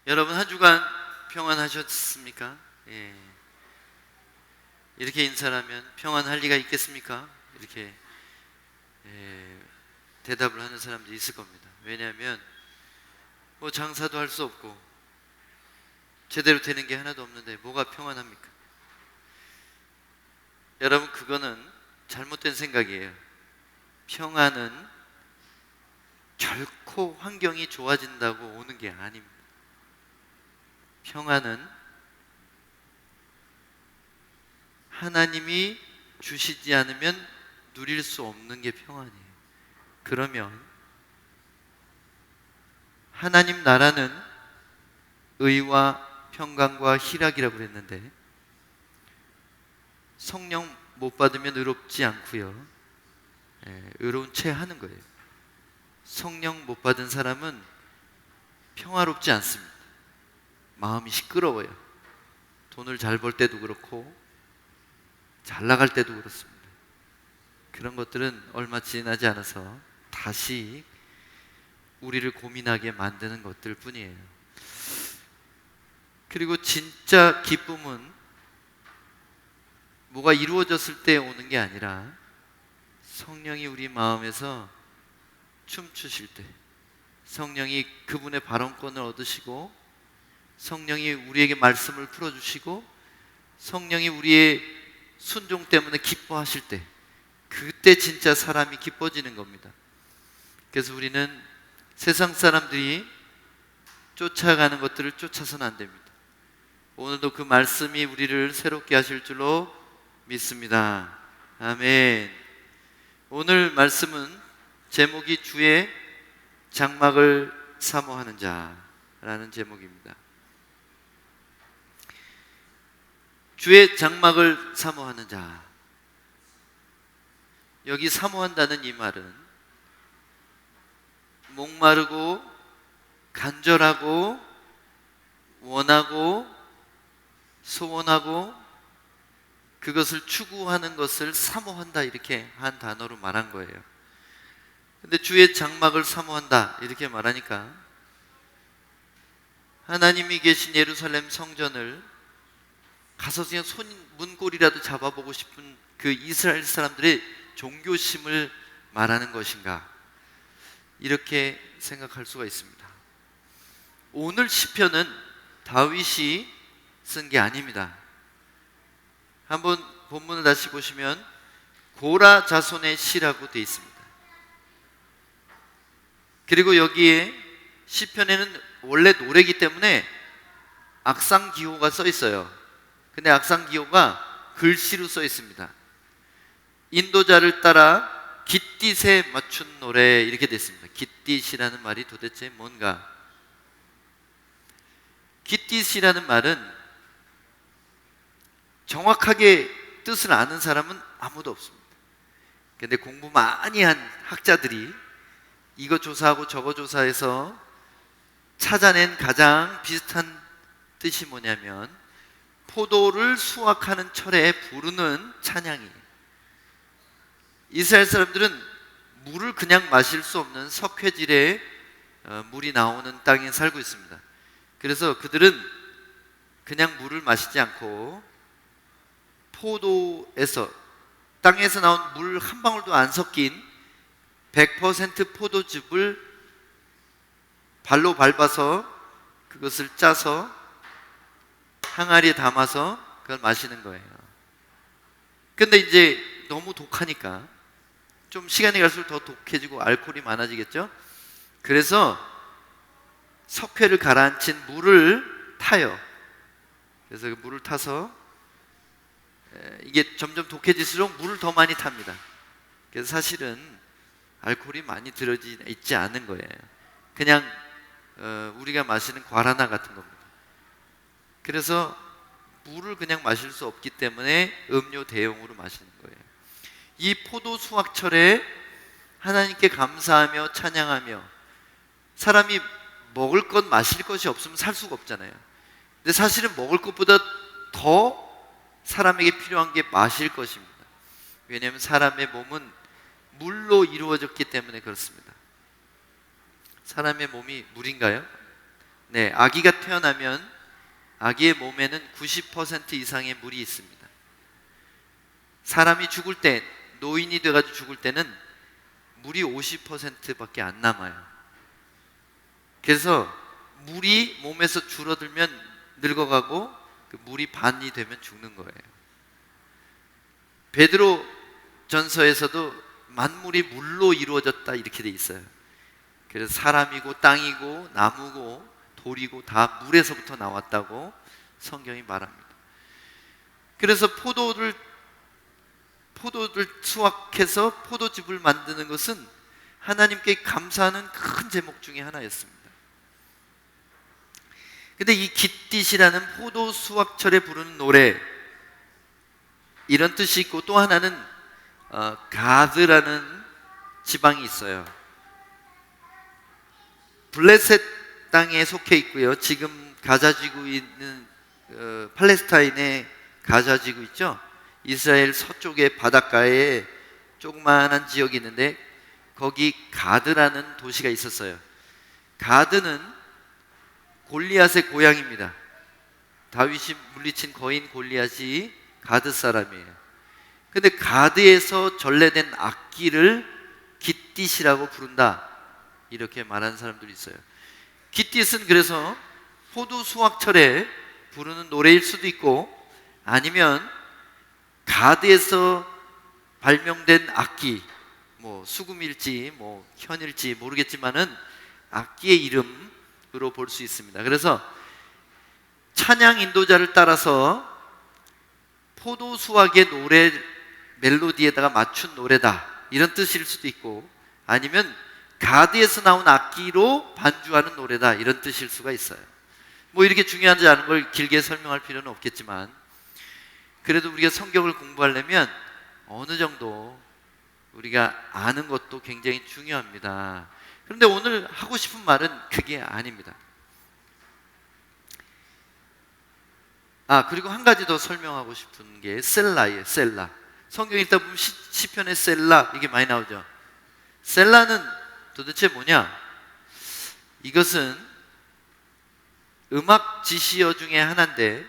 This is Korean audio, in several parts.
여러분 한 주간 평안하셨습니까? 예. 이렇게 인사를 하면 평안할 리가 있겠습니까? 이렇게 대답을 하는 사람들이 있을 겁니다. 왜냐하면 뭐 장사도 할 수 없고 제대로 되는 게 하나도 없는데 뭐가 평안합니까? 여러분, 그거는 잘못된 생각이에요. 평안은 결코 환경이 좋아진다고 오는 게 아닙니다. 평안은 하나님이 주시지 않으면 누릴 수 없는 게 평안이에요. 그러면 하나님 나라는 의와 평강과 희락이라고 그랬는데, 성령 못 받으면 의롭지 않고요, 의로운 채 하는 거예요. 성령 못 받은 사람은 평화롭지 않습니다. 마음이 시끄러워요. 돈을 잘 벌 때도 그렇고 잘 나갈 때도 그렇습니다. 그런 것들은 얼마 지나지 않아서 다시 우리를 고민하게 만드는 것들 뿐이에요. 그리고 진짜 기쁨은 뭐가 이루어졌을 때 오는 게 아니라 성령이 우리 마음에서 춤추실 때, 성령이 그분의 발언권을 얻으시고, 성령이 우리에게 말씀을 풀어주시고, 성령이 우리의 순종 때문에 기뻐하실 때, 그때 진짜 사람이 기뻐지는 겁니다. 그래서 우리는 세상 사람들이 쫓아가는 것들을 쫓아서는 안 됩니다. 오늘도 그 말씀이 우리를 새롭게 하실 줄로 믿습니다. 아멘. 오늘 말씀은 제목이 주의 장막을 사모하는 자라는 제목입니다. 주의 장막을 사모하는 자. 여기 사모한다는 이 말은 목마르고 간절하고 원하고 소원하고 그것을 추구하는 것을 사모한다, 이렇게 한 단어로 말한 거예요. 근데 주의 장막을 사모한다 이렇게 말하니까 하나님이 계신 예루살렘 성전을 가서 그냥 문고리라도 잡아보고 싶은 그 이스라엘 사람들의 종교심을 말하는 것인가, 이렇게 생각할 수가 있습니다. 오늘 시편은 다윗이 쓴 게 아닙니다. 한번 본문을 다시 보시면 고라 자손의 시라고 되어 있습니다. 그리고 여기에 시편에는 원래 노래이기 때문에 악상 기호가 써 있어요. 근데 악상 기호가 글씨로 써 있습니다. 인도자를 따라 깃딧에 맞춘 노래, 이렇게 됐습니다. 깃딧이라는 말이 도대체 뭔가? 깃딧이라는 말은 정확하게 뜻을 아는 사람은 아무도 없습니다. 근데 공부 많이 한 학자들이 이거 조사하고 저거 조사해서 찾아낸 가장 비슷한 뜻이 뭐냐면 포도를 수확하는 철에 부르는 찬양이에요. 이스라엘 사람들은 물을 그냥 마실 수 없는 석회질의 물이 나오는 땅에 살고 있습니다. 그래서 그들은 그냥 물을 마시지 않고 포도에서, 땅에서 나온 물 한 방울도 안 섞인 100% 포도즙을 발로 밟아서 그것을 짜서 항아리에 담아서 그걸 마시는 거예요. 근데 이제 너무 독하니까 좀 시간이 갈수록 더 독해지고 알코올이 많아지겠죠? 그래서 석회를 가라앉힌 물을 타요. 그래서 그 물을 타서 이게 점점 독해질수록 물을 더 많이 탑니다. 그래서 사실은 알코올이 많이 들어져 있지 않은 거예요. 그냥 우리가 마시는 과라나 같은 겁니다. 그래서 물을 그냥 마실 수 없기 때문에 음료 대용으로 마시는 거예요. 이 포도 수확철에 하나님께 감사하며 찬양하며, 사람이 먹을 것 마실 것이 없으면 살 수가 없잖아요. 근데 사실은 먹을 것보다 더 사람에게 필요한 게 마실 것입니다. 왜냐하면 사람의 몸은 물로 이루어졌기 때문에 그렇습니다. 사람의 몸이 물인가요? 네, 아기가 태어나면 아기의 몸에는 90% 이상의 물이 있습니다. 사람이 죽을 때, 노인이 돼가지고 죽을 때는 물이 50%밖에 안 남아요. 그래서 물이 몸에서 줄어들면 늙어가고 그 물이 반이 되면 죽는 거예요. 베드로 전서에서도 만물이 물로 이루어졌다 이렇게 돼 있어요. 그래서 사람이고 땅이고 나무고 돌이고 다 물에서부터 나왔다고 성경이 말합니다. 그래서 포도를 수확해서 포도즙을 만드는 것은 하나님께 감사하는 큰 제목 중에 하나였습니다. 근데 이 깃딧이라는 포도 수확철에 부르는 노래, 이런 뜻이 있고, 또 하나는 가드라는 지방이 있어요. 블레셋 땅에 속해 있고요. 지금 가자지구 있는 팔레스타인의 가자지구 있죠? 이스라엘 서쪽의 바닷가에 조그마한 지역이 있는데 거기 가드라는 도시가 있었어요. 가드는 골리앗의 고향입니다. 다윗이 물리친 거인 골리앗이 가드 사람이에요. 근데 가드에서 전래된 악기를 깃딧이라고 부른다, 이렇게 말하는 사람들이 있어요. 깃딧은 그래서 포도 수확철에 부르는 노래일 수도 있고, 아니면 가드에서 발명된 악기, 뭐 수금일지 뭐 현일지 모르겠지만은 악기의 이름으로 볼 수 있습니다. 그래서 찬양 인도자를 따라서 포도 수확의 노래 멜로디에다가 맞춘 노래다, 이런 뜻일 수도 있고, 아니면 가드에서 나온 악기로 반주하는 노래다, 이런 뜻일 수가 있어요. 뭐 이렇게 중요하지 않은 걸 길게 설명할 필요는 없겠지만, 그래도 우리가 성경을 공부하려면 어느 정도 우리가 아는 것도 굉장히 중요합니다. 그런데 오늘 하고 싶은 말은 그게 아닙니다. 그리고 한 가지 더 설명하고 싶은 게 셀라예요. 셀라. 성경 읽다 보면 시편에 셀라 이게 많이 나오죠. 셀라는 도대체 뭐냐? 이것은 음악 지시어 중에 하나인데,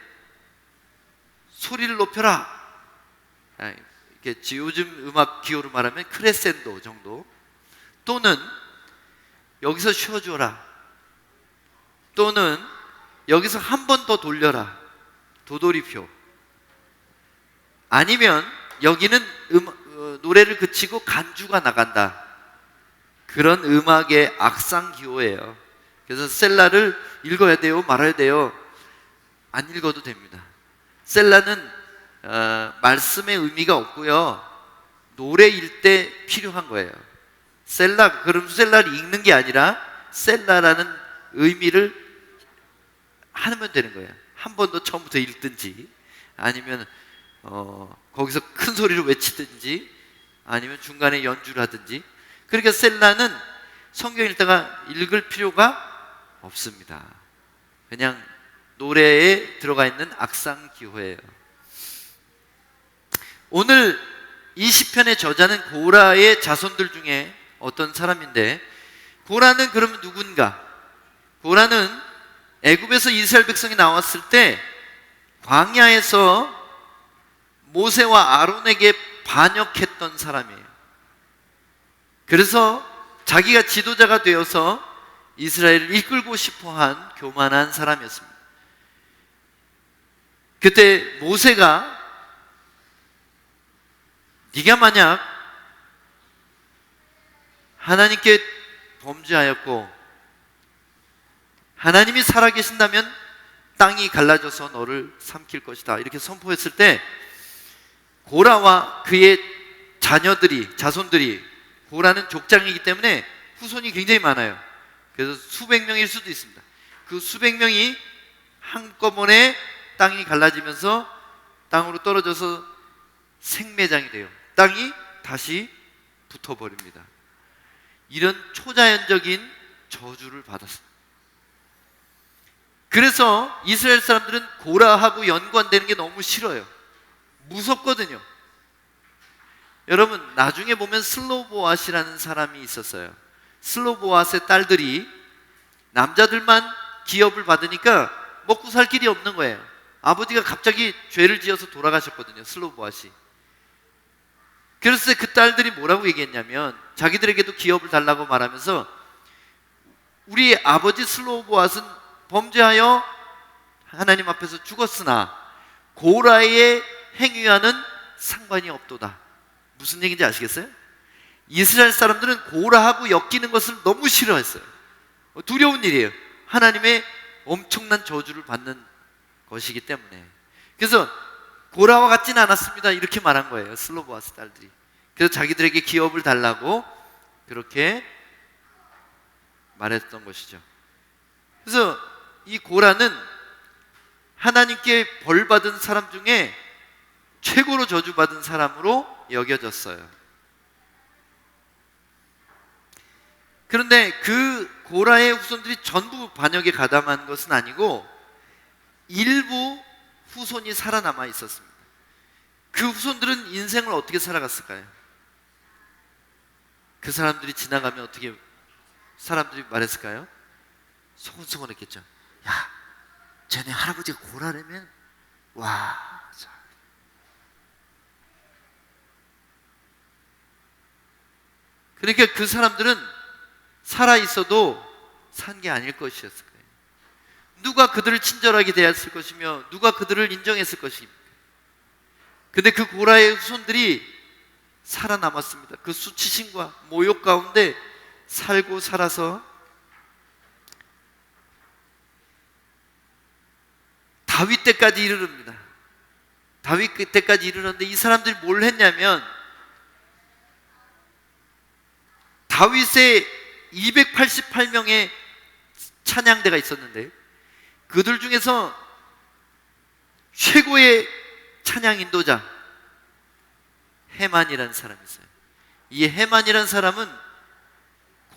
소리를 높여라, 이렇게 요즘 음악 기호로 말하면 크레센도 정도, 또는 여기서 쉬어줘라, 또는 여기서 한 번 더 돌려라, 도돌이표, 아니면 여기는 노래를 그치고 간주가 나간다, 그런 음악의 악상 기호예요. 그래서 셀라를 읽어야 돼요, 말아야 돼요? 안 읽어도 됩니다. 셀라는 말씀의 의미가 없고요, 노래일 때 필요한 거예요. 그럼 셀라를 읽는 게 아니라 셀라라는 의미를 하면 되는 거예요. 한 번 더 처음부터 읽든지, 아니면 거기서 큰 소리로 외치든지, 아니면 중간에 연주를 하든지. 그러니까 셀라는 성경 읽다가 읽을 필요가 없습니다. 그냥 노래에 들어가 있는 악상 기호예요. 오늘 이 시편의 저자는 고라의 자손들 중에 어떤 사람인데, 고라는 그러면 누군가? 고라는 애굽에서 이스라엘 백성이 나왔을 때 광야에서 모세와 아론에게 반역했던 사람이에요. 그래서 자기가 지도자가 되어서 이스라엘을 이끌고 싶어한 교만한 사람이었습니다. 그때 모세가 네가 만약 하나님께 범죄하였고 하나님이 살아계신다면 땅이 갈라져서 너를 삼킬 것이다, 이렇게 선포했을 때 고라와 그의 자손들이, 고라는 족장이기 때문에 후손이 굉장히 많아요. 그래서 수백 명일 수도 있습니다. 그 수백 명이 한꺼번에 땅이 갈라지면서 땅으로 떨어져서 생매장이 돼요. 땅이 다시 붙어버립니다. 이런 초자연적인 저주를 받았습니다. 그래서 이스라엘 사람들은 고라하고 연관되는 게 너무 싫어요. 무섭거든요. 여러분, 나중에 보면 슬로보앗이라는 사람이 있었어요. 슬로보앗의 딸들이 남자들만 기업을 받으니까 먹고 살 길이 없는 거예요. 아버지가 갑자기 죄를 지어서 돌아가셨거든요, 슬로보앗이. 그래서 그 딸들이 뭐라고 얘기했냐면, 자기들에게도 기업을 달라고 말하면서, 우리 아버지 슬로보앗은 범죄하여 하나님 앞에서 죽었으나 고라의 행위와는 상관이 없도다. 무슨 얘기인지 아시겠어요? 이스라엘 사람들은 고라하고 엮이는 것을 너무 싫어했어요. 두려운 일이에요. 하나님의 엄청난 저주를 받는 것이기 때문에. 그래서 고라와 같지는 않았습니다, 이렇게 말한 거예요, 슬로보아스 딸들이. 그래서 자기들에게 기업을 달라고 그렇게 말했던 것이죠. 그래서 이 고라는 하나님께 벌받은 사람 중에 최고로 저주받은 사람으로 여겨졌어요. 그런데 그 고라의 후손들이 전부 반역에 가담한 것은 아니고 일부 후손이 살아남아 있었습니다. 그 후손들은 인생을 어떻게 살아갔을까요? 그 사람들이 지나가면 어떻게 사람들이 말했을까요? 소곤소곤했겠죠. 야, 쟤네 할아버지가 고라라면 와. 그러니까 그 사람들은 살아있어도 산 게 아닐 것이었을 거예요. 누가 그들을 친절하게 대했을 것이며 누가 그들을 인정했을 것입니까? 근데 그 고라의 후손들이 살아남았습니다. 그 수치심과 모욕 가운데 살고 살아서 다윗 때까지 이르릅니다. 다윗 때까지 이르렀는데 이 사람들이 뭘 했냐면, 다윗의 288명의 찬양대가 있었는데 그들 중에서 최고의 찬양 인도자 헤만이라는 사람이 있어요. 이 헤만이라는 사람은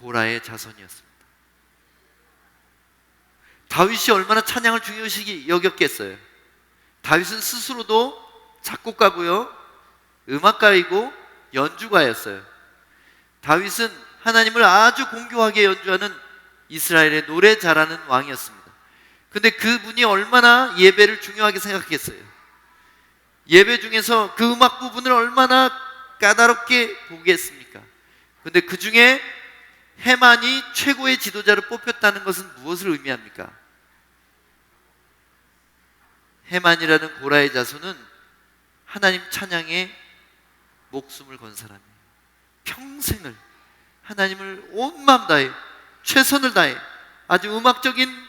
고라의 자손이었습니다. 다윗이 얼마나 찬양을 중요시 여겼겠어요. 다윗은 스스로도 작곡가고요, 음악가이고 연주가였어요. 다윗은 하나님을 아주 공교하게 연주하는 이스라엘의 노래 잘하는 왕이었습니다. 근데 그분이 얼마나 예배를 중요하게 생각했어요. 예배 중에서 그 음악 부분을 얼마나 까다롭게 보겠습니까? 근데 그 중에 헤만이 최고의 지도자를 뽑혔다는 것은 무엇을 의미합니까? 헤만이라는 고라의 자손은 하나님 찬양에 목숨을 건 사람이에요. 평생을 하나님을 온 마음 다해 최선을 다해 아주 음악적인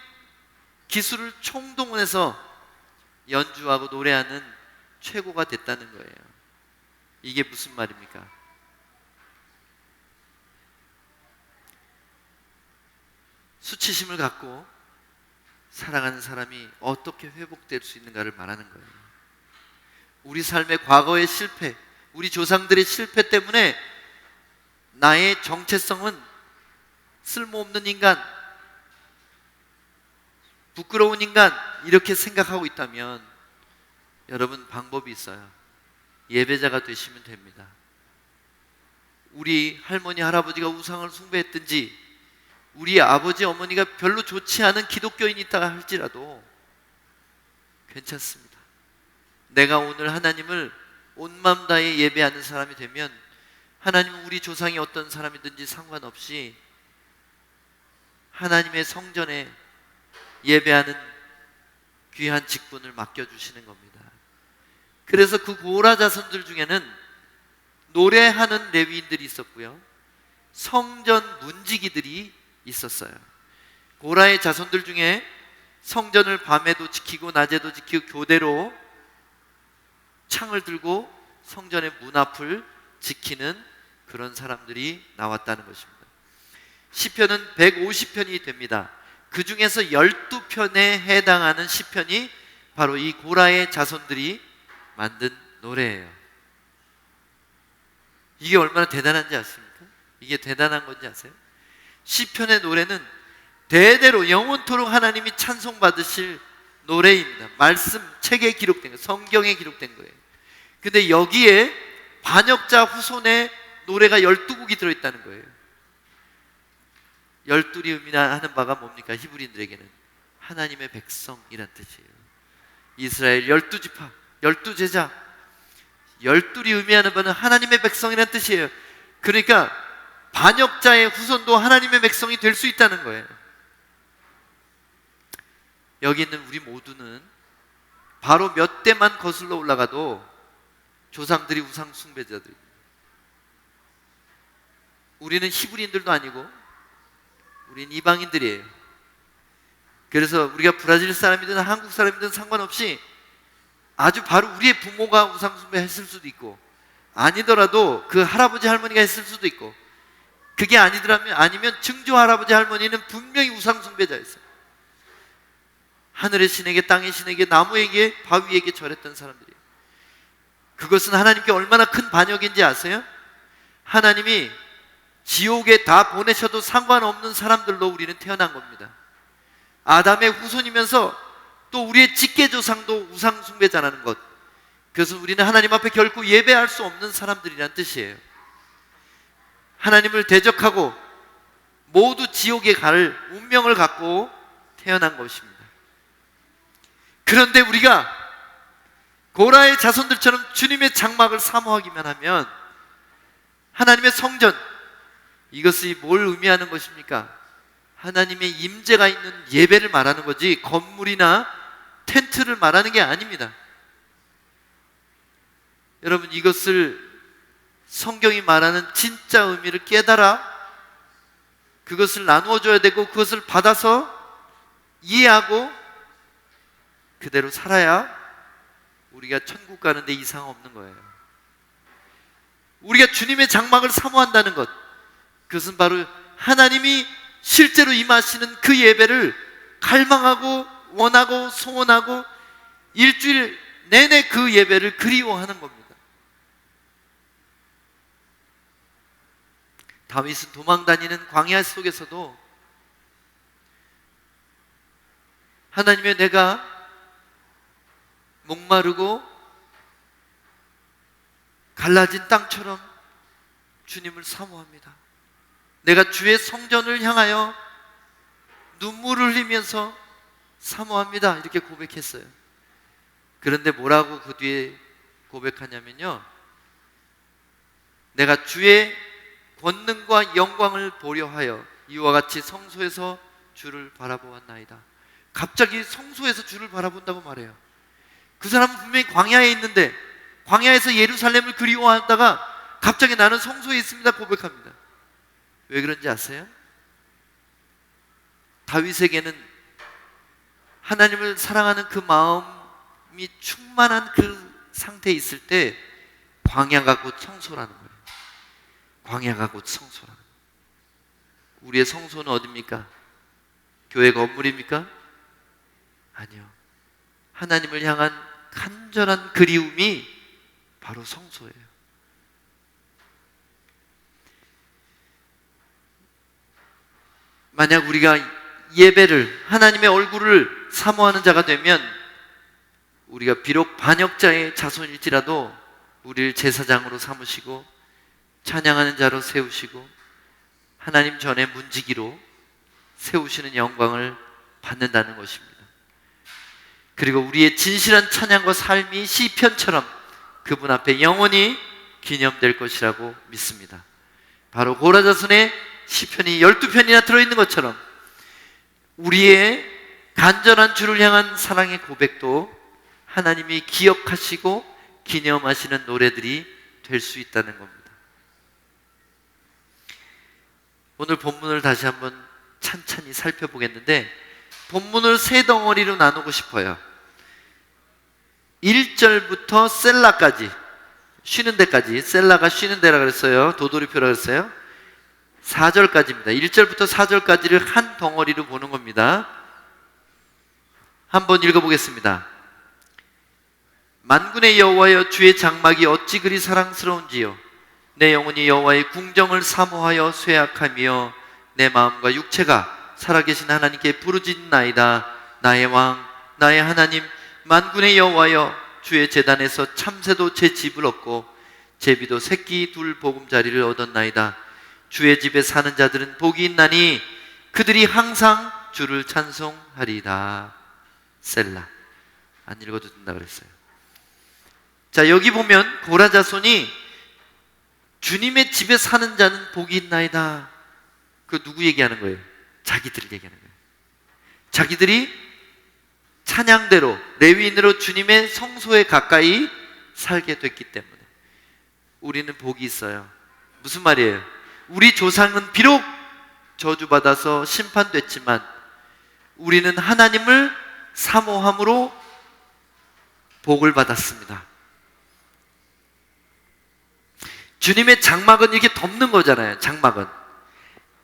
기술을 총동원해서 연주하고 노래하는 최고가 됐다는 거예요. 이게 무슨 말입니까? 수치심을 갖고 살아가는 사람이 어떻게 회복될 수 있는가를 말하는 거예요. 우리 삶의 과거의 실패, 우리 조상들의 실패 때문에 나의 정체성은 쓸모없는 인간, 부끄러운 인간, 이렇게 생각하고 있다면 여러분, 방법이 있어요. 예배자가 되시면 됩니다. 우리 할머니 할아버지가 우상을 숭배했든지 우리 아버지 어머니가 별로 좋지 않은 기독교인이 있다 할지라도 괜찮습니다. 내가 오늘 하나님을 온 마음 다해 예배하는 사람이 되면 하나님은 우리 조상이 어떤 사람이든지 상관없이 하나님의 성전에 예배하는 귀한 직분을 맡겨주시는 겁니다. 그래서 그 고라 자손들 중에는 노래하는 레위인들이 있었고요, 성전 문지기들이 있었어요. 고라의 자손들 중에 성전을 밤에도 지키고 낮에도 지키고 교대로 창을 들고 성전의 문 앞을 지키는 그런 사람들이 나왔다는 것입니다. 시편은 150편이 됩니다. 그 중에서 12편에 해당하는 시편이 바로 이 고라의 자손들이 만든 노래예요. 이게 얼마나 대단한지 아십니까? 이게 대단한 건지 아세요? 시편의 노래는 대대로 영원토록 하나님이 찬송받으실 노래입니다. 말씀, 책에 기록된 거예요. 성경에 기록된 거예요. 근데 여기에 반역자 후손의 노래가 12곡이 들어있다는 거예요. 12리 의미하는 바가 뭡니까? 히브리인들에게는 하나님의 백성이란 뜻이에요. 이스라엘 12지파, 12제자, 12이 의미하는 바는 하나님의 백성이란 뜻이에요. 그러니까 반역자의 후손도 하나님의 백성이 될 수 있다는 거예요. 여기 있는 우리 모두는 바로 몇 대만 거슬러 올라가도 조상들이 우상 숭배자들입니다. 우리는 히브리인들도 아니고 우리는 이방인들이에요. 그래서 우리가 브라질 사람이든 한국 사람이든 상관없이 아주 바로 우리의 부모가 우상 숭배했을 수도 있고, 아니더라도 그 할아버지 할머니가 했을 수도 있고, 그게 아니면 증조 할아버지 할머니는 분명히 우상 숭배자였어요. 하늘의 신에게, 땅의 신에게, 나무에게, 바위에게 절했던 사람들이에요. 그것은 하나님께 얼마나 큰 반역인지 아세요? 하나님이 지옥에 다 보내셔도 상관없는 사람들로 우리는 태어난 겁니다. 아담의 후손이면서 또 우리의 직계조상도 우상 숭배자라는 것, 그래서 우리는 하나님 앞에 결코 예배할 수 없는 사람들이란 뜻이에요. 하나님을 대적하고 모두 지옥에 갈 운명을 갖고 태어난 것입니다. 그런데 우리가 고라의 자손들처럼 주님의 장막을 사모하기만 하면, 하나님의 성전, 이것이 뭘 의미하는 것입니까? 하나님의 임재가 있는 예배를 말하는 거지 건물이나 텐트를 말하는 게 아닙니다. 여러분, 이것을 성경이 말하는 진짜 의미를 깨달아 그것을 나누어줘야 되고, 그것을 받아서 이해하고 그대로 살아야 우리가 천국 가는데 이상 없는 거예요. 우리가 주님의 장막을 사모한다는 것, 그것은 바로 하나님이 실제로 임하시는 그 예배를 갈망하고 원하고 소원하고 일주일 내내 그 예배를 그리워하는 겁니다. 다윗은 도망다니는 광야 속에서도 하나님의, 내가 목마르고 갈라진 땅처럼 주님을 사모합니다. 내가 주의 성전을 향하여 눈물을 흘리면서 사모합니다. 이렇게 고백했어요. 그런데 뭐라고 그 뒤에 고백하냐면요, 내가 주의 권능과 영광을 보려 하여 이와 같이 성소에서 주를 바라보았나이다. 갑자기 성소에서 주를 바라본다고 말해요. 그 사람은 분명히 광야에 있는데, 광야에서 예루살렘을 그리워하다가 갑자기 나는 성소에 있습니다 고백합니다. 왜 그런지 아세요? 다윗에게는 하나님을 사랑하는 그 마음이 충만한 그 상태에 있을 때 광야가 곧 성소라는 거예요. 광야가 곧 성소라는 거예요. 우리의 성소는 어디입니까? 교회 건물입니까? 아니요. 하나님을 향한 간절한 그리움이 바로 성소예요. 만약 우리가 예배를, 하나님의 얼굴을 사모하는 자가 되면, 우리가 비록 반역자의 자손일지라도 우리를 제사장으로 삼으시고 찬양하는 자로 세우시고 하나님 전에 문지기로 세우시는 영광을 받는다는 것입니다. 그리고 우리의 진실한 찬양과 삶이 시편처럼 그분 앞에 영원히 기념될 것이라고 믿습니다. 바로 고라 자손의 시편이 12편이나 들어있는 것처럼 우리의 간절한 주를 향한 사랑의 고백도 하나님이 기억하시고 기념하시는 노래들이 될 수 있다는 겁니다. 오늘 본문을 다시 한번 찬찬히 살펴보겠는데, 본문을 세 덩어리로 나누고 싶어요. 1절부터 셀라까지, 쉬는 데까지, 셀라가 쉬는 데라 그랬어요. 도돌이표라 그랬어요. 4절까지입니다. 1절부터 4절까지를 한 덩어리로 보는 겁니다. 한번 읽어보겠습니다. 만군의 여호와여, 주의 장막이 어찌 그리 사랑스러운지요. 내 영혼이 여호와의 궁정을 사모하여 쇠약하며 내 마음과 육체가 살아계신 하나님께 부르짖나이다. 나의 왕, 나의 하나님, 만군의 여호와여, 주의 제단에서 참새도 제 집을 얻고 제비도 새끼 둘 보금자리를 얻었나이다. 주의 집에 사는 자들은 복이 있나니 그들이 항상 주를 찬송하리다. 셀라. 안 읽어도 된다 그랬어요. 자, 여기 보면 고라 자손이 주님의 집에 사는 자는 복이 있나이다. 그 누구 얘기하는 거예요? 자기들 얘기하는 거예요. 자기들이 찬양대로 레위인으로 주님의 성소에 가까이 살게 됐기 때문에 우리는 복이 있어요. 무슨 말이에요? 우리 조상은 비록 저주받아서 심판됐지만 우리는 하나님을 사모함으로 복을 받았습니다. 주님의 장막은 이렇게 덮는 거잖아요. 장막은.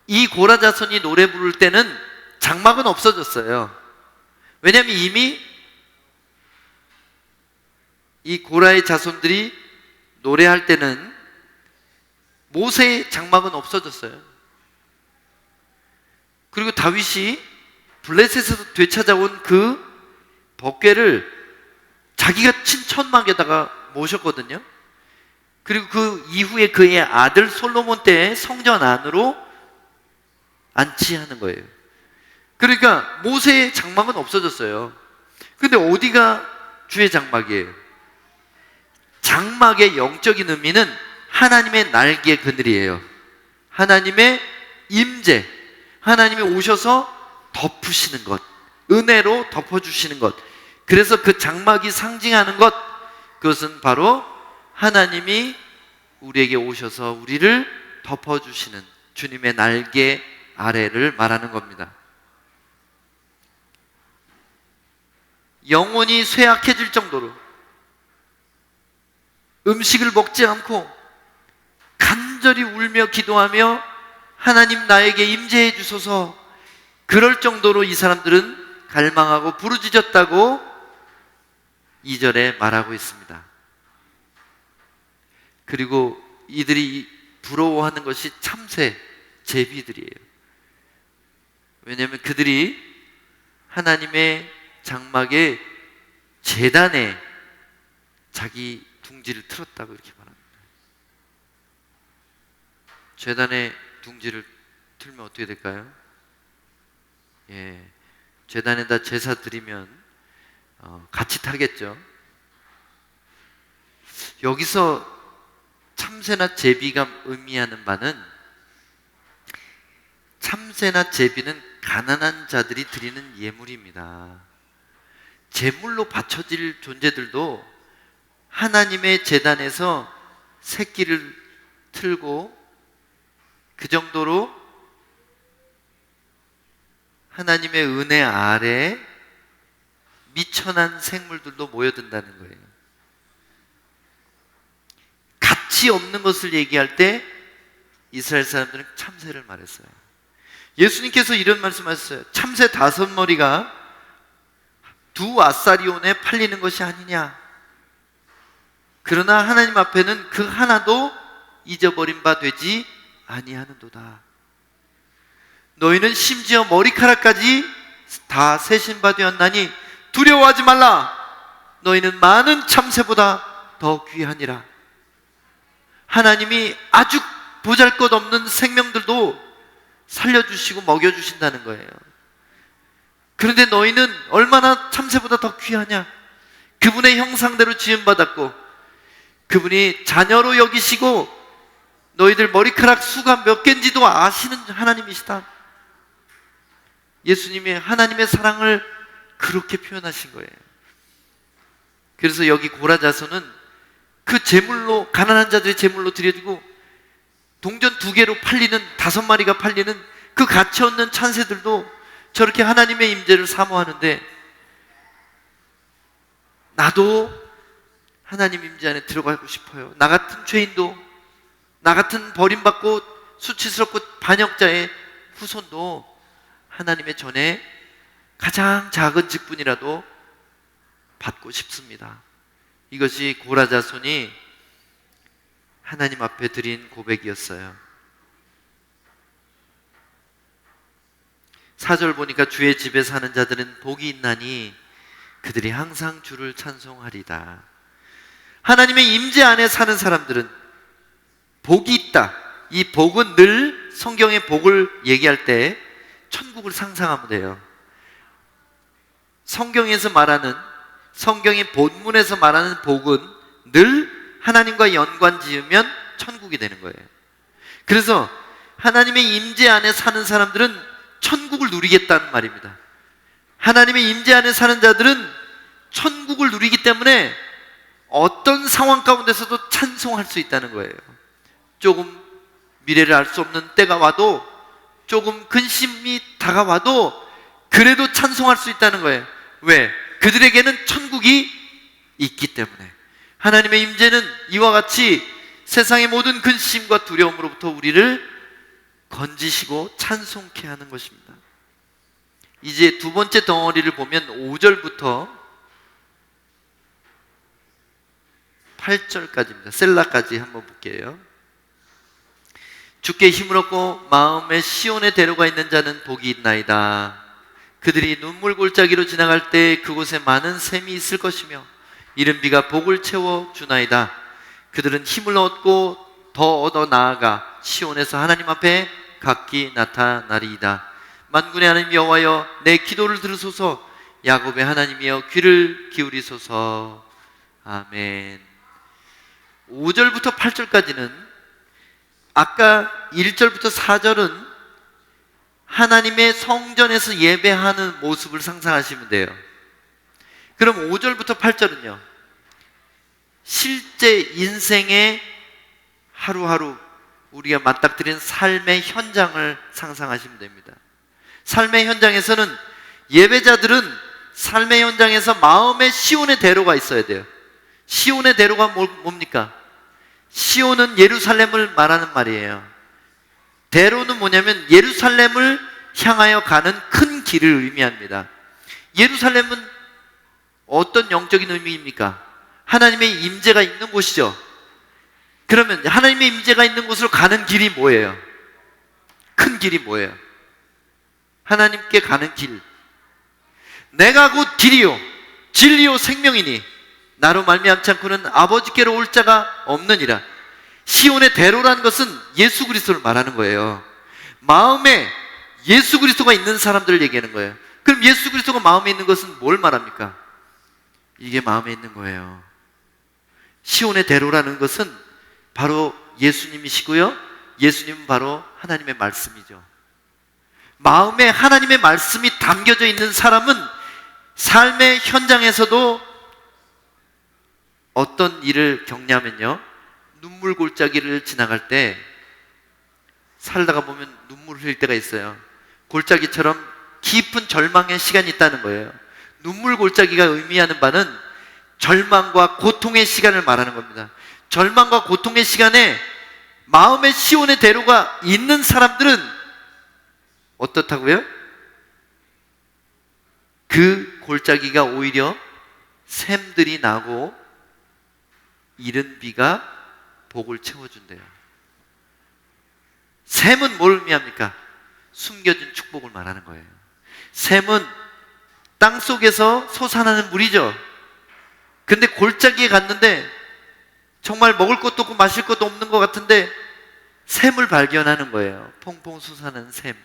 이 고라 자손이 노래 부를 때는 장막은 없어졌어요. 왜냐하면 이미 이 고라의 자손들이 노래할 때는 모세의 장막은 없어졌어요. 그리고 다윗이 블레셋에서 되찾아온 그 법궤를 자기가 친천막에다가 모셨거든요. 그리고 그 이후에 그의 아들 솔로몬 때의 성전 안으로 안치하는 거예요. 그러니까 모세의 장막은 없어졌어요. 근데 어디가 주의 장막이에요? 장막의 영적인 의미는 하나님의 날개 그늘이에요. 하나님의 임재, 하나님이 오셔서 덮으시는 것, 은혜로 덮어주시는 것. 그래서 그 장막이 상징하는 것, 그것은 바로 하나님이 우리에게 오셔서 우리를 덮어주시는 주님의 날개 아래를 말하는 겁니다. 영혼이 쇠약해질 정도로 음식을 먹지 않고 간절히 울며 기도하며 하나님 나에게 임재해 주소서, 그럴 정도로 이 사람들은 갈망하고 부르짖었다고 2절에 말하고 있습니다. 그리고 이들이 부러워하는 것이 참새, 제비들이에요. 왜냐하면 그들이 하나님의 장막에 제단에 자기 둥지를 틀었다고 이렇게 말합니다. 제단에 둥지를 틀면 어떻게 될까요? 제단에다 제사 드리면 같이 타겠죠. 여기서 참새나 제비가 의미하는 바는, 참새나 제비는 가난한 자들이 드리는 예물입니다. 제물로 바쳐질 존재들도 하나님의 제단에서 새끼를 틀고 그 정도로 하나님의 은혜 아래 미천한 생물들도 모여든다는 거예요. 가치 없는 것을 얘기할 때 이스라엘 사람들은 참새를 말했어요. 예수님께서 이런 말씀하셨어요. 참새 5머리가 2아사리온에 팔리는 것이 아니냐. 그러나 하나님 앞에는 그 하나도 잊어버린 바 되지 아니하는도다. 너희는 심지어 머리카락까지 다 세신 바 되었나니 두려워하지 말라. 너희는 많은 참새보다 더 귀하니라. 하나님이 아주 보잘것없는 생명들도 살려주시고 먹여주신다는 거예요. 그런데 너희는 얼마나 참새보다 더 귀하냐. 그분의 형상대로 지음받았고 그분이 자녀로 여기시고 너희들 머리카락 수가 몇 개인지도 아시는 하나님이시다. 예수님이 하나님의 사랑을 그렇게 표현하신 거예요. 그래서 여기 고라 자손은 그 제물로, 가난한 자들의 제물로 드려지고 동전 2개로 팔리는, 5마리가 팔리는 그 가치 없는 참새들도 저렇게 하나님의 임재를 사모하는데, 나도 하나님 임재 안에 들어가고 싶어요. 나 같은 죄인도, 나 같은 버림받고 수치스럽고 반역자의 후손도 하나님의 전에 가장 작은 직분이라도 받고 싶습니다. 이것이 고라 자손이 하나님 앞에 드린 고백이었어요. 4절 보니까 주의 집에 사는 자들은 복이 있나니 그들이 항상 주를 찬송하리다. 하나님의 임재 안에 사는 사람들은 복이 있다. 이 복은 늘 성경의 복을 얘기할 때 천국을 상상하면 돼요. 성경에서 말하는, 성경의 본문에서 말하는 복은 늘 하나님과 연관 지으면 천국이 되는 거예요. 그래서 하나님의 임재 안에 사는 사람들은 천국을 누리겠다는 말입니다. 하나님의 임재 안에 사는 자들은 천국을 누리기 때문에 어떤 상황 가운데서도 찬송할 수 있다는 거예요. 조금 미래를 알 수 없는 때가 와도, 조금 근심이 다가와도 그래도 찬송할 수 있다는 거예요. 왜? 그들에게는 천국이 있기 때문에. 하나님의 임재는 이와 같이 세상의 모든 근심과 두려움으로부터 우리를 건지시고 찬송케 하는 것입니다. 이제 두 번째 덩어리를 보면 5절부터 8절까지입니다. 셀라까지 한번 볼게요. 주께 힘을 얻고 마음에 시온에 데려가 있는 자는 복이 있나이다. 그들이 눈물 골짜기로 지나갈 때 그곳에 많은 샘이 있을 것이며 이른 비가 복을 채워 주나이다. 그들은 힘을 얻고 더 얻어 나아가 시온에서 하나님 앞에 각기 나타나리이다. 만군의 하나님 여호와여, 내 기도를 들으소서. 야곱의 하나님이여, 귀를 기울이소서. 아멘. 5절부터 8절까지는 아까 1절부터 4절은 하나님의 성전에서 예배하는 모습을 상상하시면 돼요. 그럼 5절부터 8절은요, 실제 인생의 하루하루 우리가 맞닥뜨리는 삶의 현장을 상상하시면 됩니다. 삶의 현장에서는 예배자들은 삶의 현장에서 마음의 시온의 대로가 있어야 돼요. 시온의 대로가 뭡니까? 시온은 예루살렘을 말하는 말이에요. 대로는 뭐냐면 예루살렘을 향하여 가는 큰 길을 의미합니다. 예루살렘은 어떤 영적인 의미입니까? 하나님의 임재가 있는 곳이죠. 그러면 하나님의 임재가 있는 곳으로 가는 길이 뭐예요? 큰 길이 뭐예요? 하나님께 가는 길. 내가 곧 길이요 진리요 생명이니 나로 말미암지 않고는 아버지께로 올 자가 없느니라. 시온의 대로라는 것은 예수 그리스도를 말하는 거예요. 마음에 예수 그리스도가 있는 사람들을 얘기하는 거예요. 그럼 예수 그리스도가 마음에 있는 것은 뭘 말합니까? 이게 마음에 있는 거예요. 시온의 대로라는 것은 바로 예수님이시고요, 예수님은 바로 하나님의 말씀이죠. 마음에 하나님의 말씀이 담겨져 있는 사람은 삶의 현장에서도 어떤 일을 겪냐면요, 눈물 골짜기를 지나갈 때 살다가 보면 눈물 흘릴 때가 있어요. 골짜기처럼 깊은 절망의 시간이 있다는 거예요. 눈물 골짜기가 의미하는 바는 절망과 고통의 시간을 말하는 겁니다. 절망과 고통의 시간에 마음의 시온의 대로가 있는 사람들은 어떻다고요? 그 골짜기가 오히려 샘들이 나고 이른 비가 복을 채워준대요. 샘은 뭘 의미합니까? 숨겨진 축복을 말하는 거예요. 샘은 땅속에서 솟아나는 물이죠. 근데 골짜기에 갔는데 정말 먹을 것도 없고 마실 것도 없는 것 같은데 샘을 발견하는 거예요. 퐁퐁 솟아나는 샘.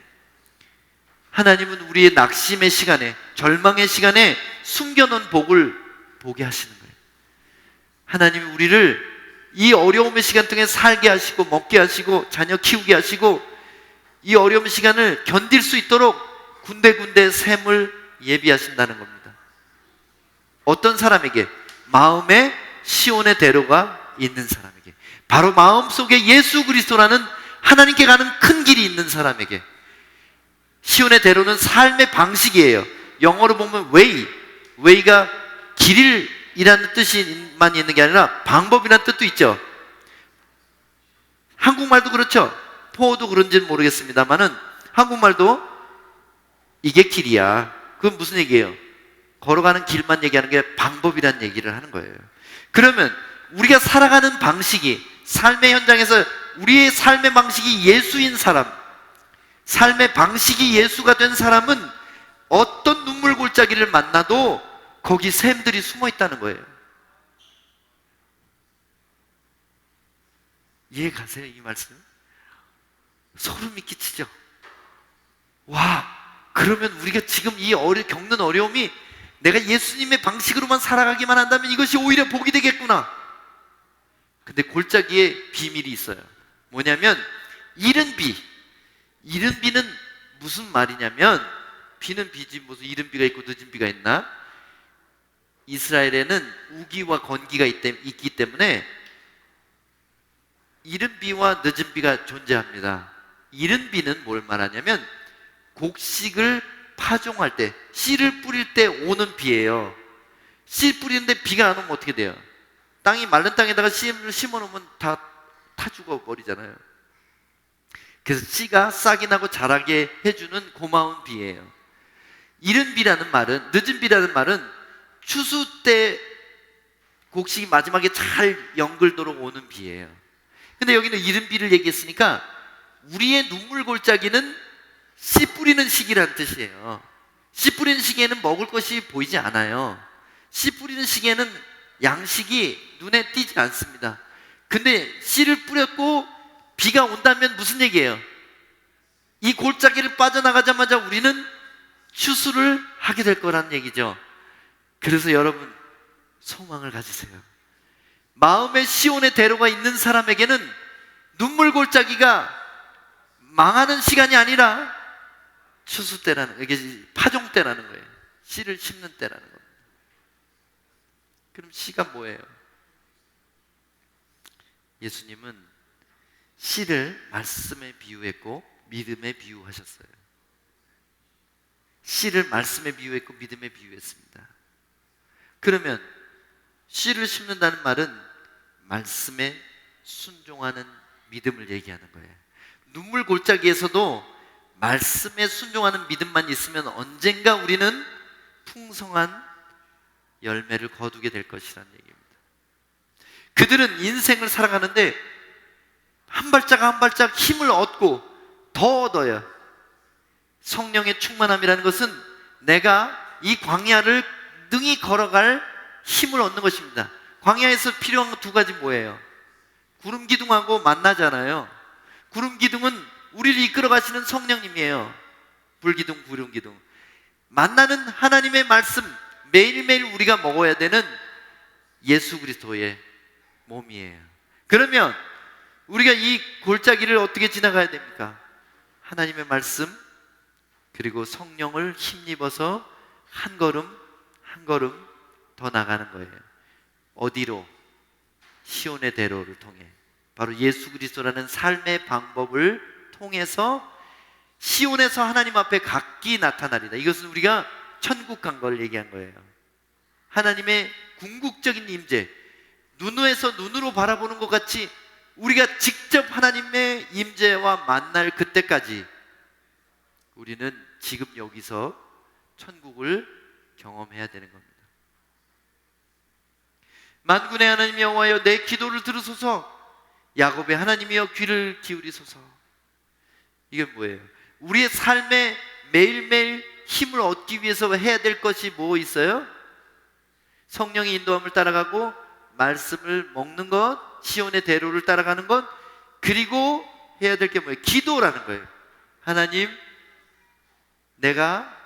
하나님은 우리의 낙심의 시간에, 절망의 시간에 숨겨놓은 복을 보게 하시는 거예요. 하나님이 우리를 이 어려움의 시간 동안 살게 하시고 먹게 하시고 자녀 키우게 하시고 이 어려움 시간을 견딜 수 있도록 군데군데 샘을 예비하신다는 겁니다. 어떤 사람에게? 마음에 시온의 대로가 있는 사람에게, 바로 마음속에 예수 그리스도라는 하나님께 가는 큰 길이 있는 사람에게. 시온의 대로는 삶의 방식이에요. 영어로 보면 way가 길이라는 뜻만 있는 게 아니라 방법이라는 뜻도 있죠. 한국말도 그렇죠. 포어도 그런지는 모르겠습니다만은 한국말도 이게 길이야. 그건 무슨 얘기예요? 걸어가는 길만 얘기하는 게 방법이라는 얘기를 하는 거예요. 그러면 우리가 살아가는 방식이, 삶의 현장에서 우리의 삶의 방식이 예수인 사람, 삶의 방식이 예수가 된 사람은 어떤 눈물 골짜기를 만나도 거기 샘들이 숨어 있다는 거예요. 이해 가세요? 이 말씀? 소름이 끼치죠? 와, 그러면 우리가 지금 이 겪는 어려움이 내가 예수님의 방식으로만 살아가기만 한다면 이것이 오히려 복이 되겠구나. 근데 골짜기에 비밀이 있어요. 뭐냐면 이른 비. 이른 비는 무슨 말이냐면, 비는 비지 무슨 이른 비가 있고 늦은 비가 있나? 이스라엘에는 우기와 건기가 있기 때문에 이른 비와 늦은 비가 존재합니다. 이른 비는 뭘 말하냐면 곡식을 파종할 때, 씨를 뿌릴 때 오는 비예요. 씨 뿌리는데 비가 안 오면 어떻게 돼요? 땅이 마른 땅에다가 씨를 심어놓으면 다 죽어 버리잖아요. 그래서 씨가 싹이 나고 자라게 해주는 고마운 비예요. 이른 비라는 말은, 늦은 비라는 말은 추수 때 곡식이 마지막에 잘 연글도록 오는 비예요. 근데 여기는 이른 비를 얘기했으니까 우리의 눈물 골짜기는 씨 뿌리는 시기라는 뜻이에요. 씨 뿌리는 시기에는 먹을 것이 보이지 않아요. 씨 뿌리는 시기에는 양식이 눈에 띄지 않습니다. 근데 씨를 뿌렸고 비가 온다면 무슨 얘기예요? 이 골짜기를 빠져나가자마자 우리는 추수를 하게 될 거란 얘기죠. 그래서 여러분, 소망을 가지세요. 마음의 시온의 대로가 있는 사람에게는 눈물 골짜기가 망하는 시간이 아니라 추수 때라는, 이게 파종 때라는 거예요. 씨를 심는 때라는 겁니다. 그럼 씨가 뭐예요? 예수님은 씨를 말씀에 비유했고 믿음에 비유하셨어요. 씨를 말씀에 비유했고 믿음에 비유했습니다. 그러면 씨를 심는다는 말은 말씀에 순종하는 믿음을 얘기하는 거예요. 눈물 골짜기에서도 말씀에 순종하는 믿음만 있으면 언젠가 우리는 풍성한 열매를 거두게 될 것이라는 얘기입니다. 그들은 인생을 살아가는데 한 발짝 한 발짝 힘을 얻고 더 얻어요. 성령의 충만함이라는 것은 내가 이 광야를 능히 걸어갈 힘을 얻는 것입니다. 광야에서 필요한 두 가지 뭐예요? 구름 기둥하고 만나잖아요. 구름 기둥은 우리를 이끌어 가시는 성령님이에요. 불기둥, 구름 기둥. 만나는 하나님의 말씀, 매일매일 우리가 먹어야 되는 예수 그리스도의 몸이에요. 그러면 우리가 이 골짜기를 어떻게 지나가야 됩니까? 하나님의 말씀, 그리고 성령을 힘입어서 한 걸음 한 걸음 더 나가는 거예요. 어디로? 시온의 대로를 통해, 바로 예수 그리스도라는 삶의 방법을 통해서 시온에서 하나님 앞에 각기 나타나리다. 이것은 우리가 천국 간 걸 얘기한 거예요. 하나님의 궁극적인 임재, 눈에서 눈으로 바라보는 것 같이 우리가 직접 하나님의 임재와 만날 그때까지 우리는 지금 여기서 천국을 경험해야 되는 겁니다. 만군의 하나님 여호와여, 내 기도를 들으소서. 야곱의 하나님이여, 귀를 기울이소서. 이게 뭐예요? 우리의 삶에 매일매일 힘을 얻기 위해서 해야 될 것이 뭐 있어요? 성령의 인도함을 따라가고 말씀을 먹는 것, 시온의 대로를 따라가는 것, 그리고 해야 될 게 뭐예요? 기도라는 거예요. 하나님, 내가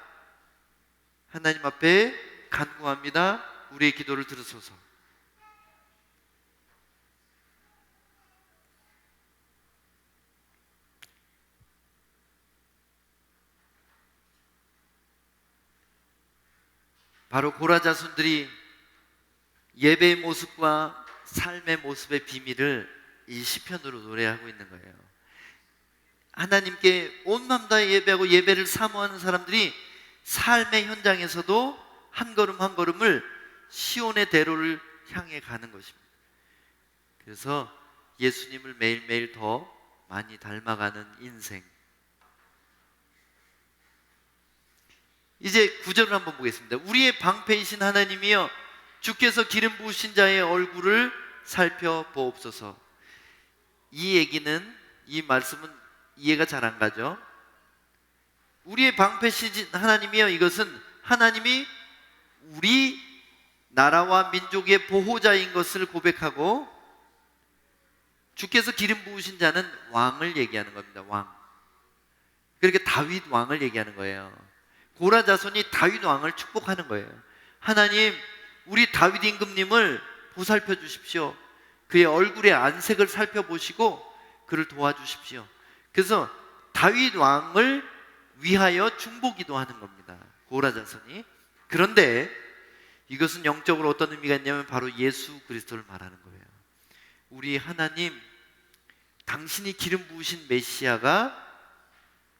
하나님 앞에 간구합니다. 우리의 기도를 들으소서. 바로 고라 자손들이 예배의 모습과 삶의 모습의 비밀을 이 시편으로 노래하고 있는 거예요. 하나님께 온 마음 다해 예배하고 예배를 사모하는 사람들이 삶의 현장에서도 한 걸음 한 걸음을 시온의 대로를 향해 가는 것입니다. 그래서 예수님을 매일매일 더 많이 닮아가는 인생. 이제 9절을 한번 보겠습니다. 우리의 방패이신 하나님이여, 주께서 기름 부으신 자의 얼굴을 살펴보옵소서. 이 얘기는, 이 말씀은 이해가 잘 안 가죠. 우리의 방패이신 하나님이여, 이것은 하나님이 우리 나라와 민족의 보호자인 것을 고백하고, 주께서 기름 부으신 자는 왕을 얘기하는 겁니다. 왕. 그렇게 다윗 왕을 얘기하는 거예요. 고라 자손이 다윗 왕을 축복하는 거예요. 하나님, 우리 다윗 임금님을 보살펴 주십시오. 그의 얼굴의 안색을 살펴보시고 그를 도와주십시오. 그래서 다윗 왕을 위하여 중보기도하는 겁니다, 고라 자손이. 그런데 이것은 영적으로 어떤 의미가 있냐면 바로 예수 그리스도를 말하는 거예요. 우리 하나님, 당신이 기름 부으신 메시아가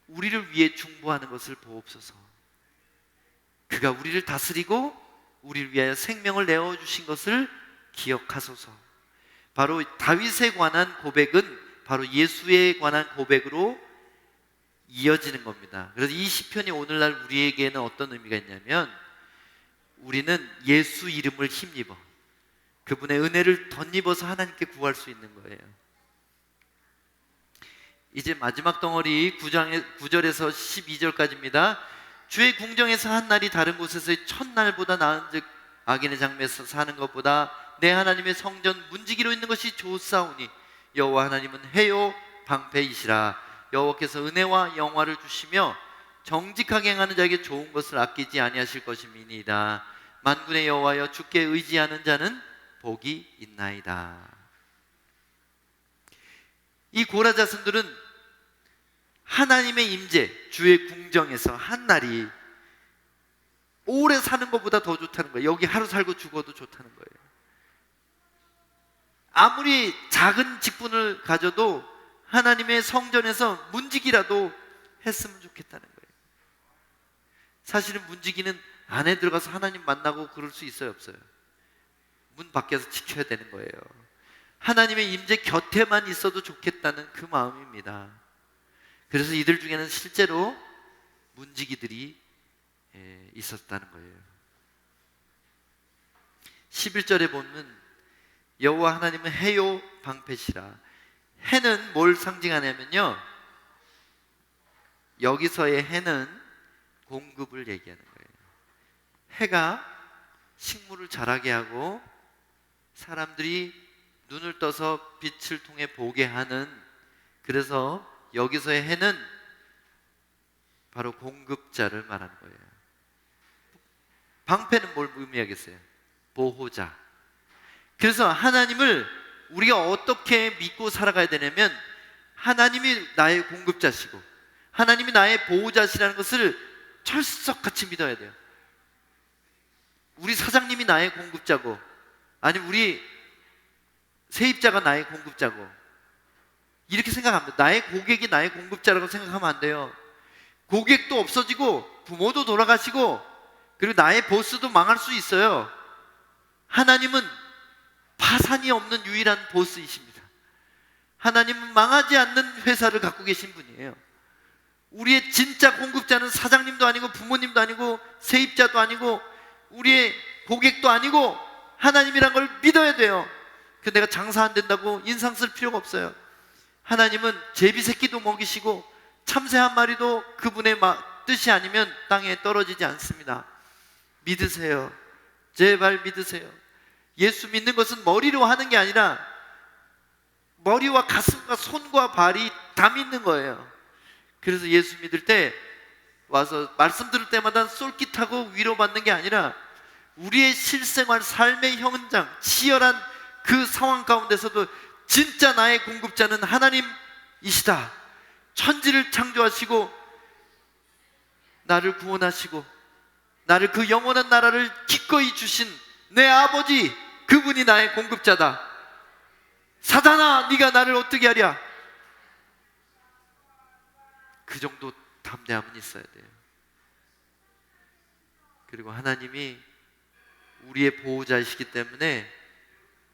우리를 위해 중보하는 것을 보옵소서. 그가 우리를 다스리고 우리를 위하여 생명을 내어주신 것을 기억하소서. 바로 다윗에 관한 고백은 바로 예수에 관한 고백으로 이어지는 겁니다. 그래서 이 시편이 오늘날 우리에게는 어떤 의미가 있냐면, 우리는 예수 이름을 힘입어 그분의 은혜를 덧입어서 하나님께 구할 수 있는 거예요. 이제 마지막 덩어리 9절에서 12절까지입니다. 주의 궁정에서 한 날이 다른 곳에서의 첫날보다 나은즉 악인의 장막에서 사는 것보다 내 하나님의 성전 문지기로 있는 것이 좋사오니 여호와 하나님은 해요 방패이시라. 여호와께서 은혜와 영화를 주시며 정직하게 행하는 자에게 좋은 것을 아끼지 아니하실 것임이니이다. 만군의 여호와여, 주께 의지하는 자는 복이 있나이다. 이 고라 자손들은 하나님의 임재, 주의 궁정에서 한 날이 오래 사는 것보다 더 좋다는 거예요. 여기 하루 살고 죽어도 좋다는 거예요. 아무리 작은 직분을 가져도 하나님의 성전에서 문지기라도 했으면 좋겠다는 거예요. 사실은 문지기는 안에 들어가서 하나님 만나고 그럴 수 있어요, 없어요? 문 밖에서 지켜야 되는 거예요. 하나님의 임재 곁에만 있어도 좋겠다는 그 마음입니다. 그래서 이들 중에는 실제로 문지기들이 있었다는 거예요. 11절에 보면 여호와 하나님은 해요 방패시라. 해는 뭘 상징하냐면요, 여기서의 해는 공급을 얘기하는 거예요. 해가 식물을 자라게 하고 사람들이 눈을 떠서 빛을 통해 보게 하는, 그래서 여기서의 해는 바로 공급자를 말하는 거예요. 방패는 뭘 의미하겠어요? 보호자. 그래서 하나님을 우리가 어떻게 믿고 살아가야 되냐면, 하나님이 나의 공급자시고 하나님이 나의 보호자시라는 것을 철석같이 믿어야 돼요. 우리 사장님이 나의 공급자고, 아니면 우리 세입자가 나의 공급자고, 이렇게 생각하면 돼요. 나의 고객이 나의 공급자라고 생각하면 안 돼요. 고객도 없어지고 부모도 돌아가시고 그리고 나의 보스도 망할 수 있어요. 하나님은 파산이 없는 유일한 보스이십니다. 하나님은 망하지 않는 회사를 갖고 계신 분이에요. 우리의 진짜 공급자는 사장님도 아니고 부모님도 아니고 세입자도 아니고 우리의 고객도 아니고 하나님이란 걸 믿어야 돼요. 그 내가 장사 안 된다고 인상 쓸 필요가 없어요. 하나님은 제비 새끼도 먹이시고 참새 한 마리도 그분의 뜻이 아니면 땅에 떨어지지 않습니다. 믿으세요. 제발 믿으세요. 예수 믿는 것은 머리로 하는 게 아니라 머리와 가슴과 손과 발이 다 믿는 거예요. 그래서 예수 믿을 때 와서 말씀 들을 때마다 쏠깃하고 위로받는 게 아니라 우리의 실생활 삶의 현장, 치열한 그 상황 가운데서도 진짜 나의 공급자는 하나님이시다. 천지를 창조하시고 나를 구원하시고 나를 그 영원한 나라를 기꺼이 주신 내 아버지, 그분이 나의 공급자다. 사단아, 네가 나를 어떻게 하랴? 그 정도 담대함은 있어야 돼요. 그리고 하나님이 우리의 보호자이시기 때문에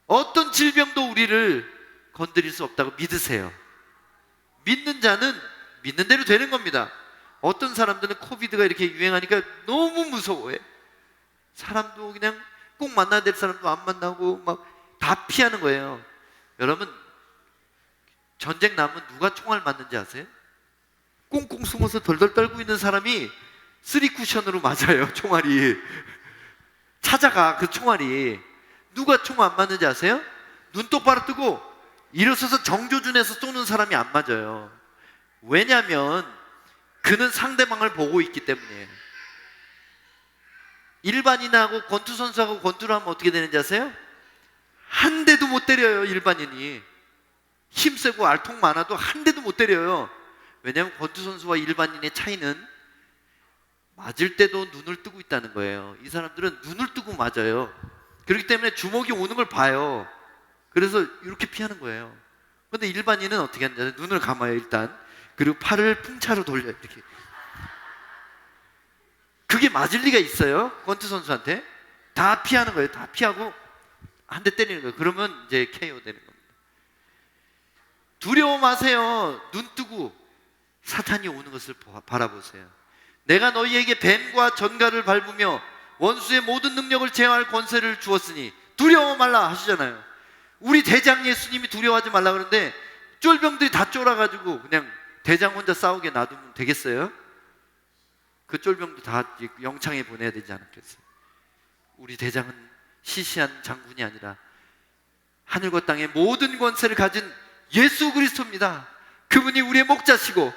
어떤 질병도 우리를 건드릴 수 없다고 믿으세요. 믿는 자는 믿는 대로 되는 겁니다. 어떤 사람들은 코비드가 이렇게 유행하니까 너무 무서워해. 사람도 그냥 꼭 만나야 될 사람도 안 만나고 막 다 피하는 거예요. 여러분, 전쟁 나면 누가 총알 맞는지 아세요? 꽁꽁 숨어서 덜덜 떨고 있는 사람이 쓰리 쿠션으로 맞아요. 총알이 찾아가. 그 총알이 누가 총 안 맞는지 아세요? 눈 똑바로 뜨고 일어서서 정조준에서 쏘는 사람이 안 맞아요. 왜냐하면 그는 상대방을 보고 있기 때문이에요. 일반인하고 권투 선수하고 권투를 하면 어떻게 되는지 아세요? 한 대도 못 때려요. 일반인이 힘세고 알통 많아도 한 대도 못 때려요. 왜냐하면 권투 선수와 일반인의 차이는 맞을 때도 눈을 뜨고 있다는 거예요. 이 사람들은 눈을 뜨고 맞아요. 그렇기 때문에 주먹이 오는 걸 봐요. 그래서 이렇게 피하는 거예요. 그런데 일반인은 어떻게 하는지 눈을 감아요 일단. 그리고 팔을 풍차로 돌려요 이렇게. 그게 맞을 리가 있어요? 권투 선수한테? 다 피하는 거예요. 다 피하고 한 대 때리는 거예요. 그러면 이제 KO 되는 겁니다. 두려워 마세요. 눈 뜨고 사탄이 오는 것을 바라보세요. 내가 너희에게 뱀과 전갈을 밟으며 원수의 모든 능력을 제어할 권세를 주었으니 두려워 말라 하시잖아요. 우리 대장 예수님이 두려워하지 말라 그러는데 쫄병들이 다 쫄아가지고 그냥 대장 혼자 싸우게 놔두면 되겠어요? 그 쫄병도 다 영창에 보내야 되지 않았겠어요? 우리 대장은 시시한 장군이 아니라 하늘과 땅의 모든 권세를 가진 예수 그리스도입니다. 그분이 우리의 목자시고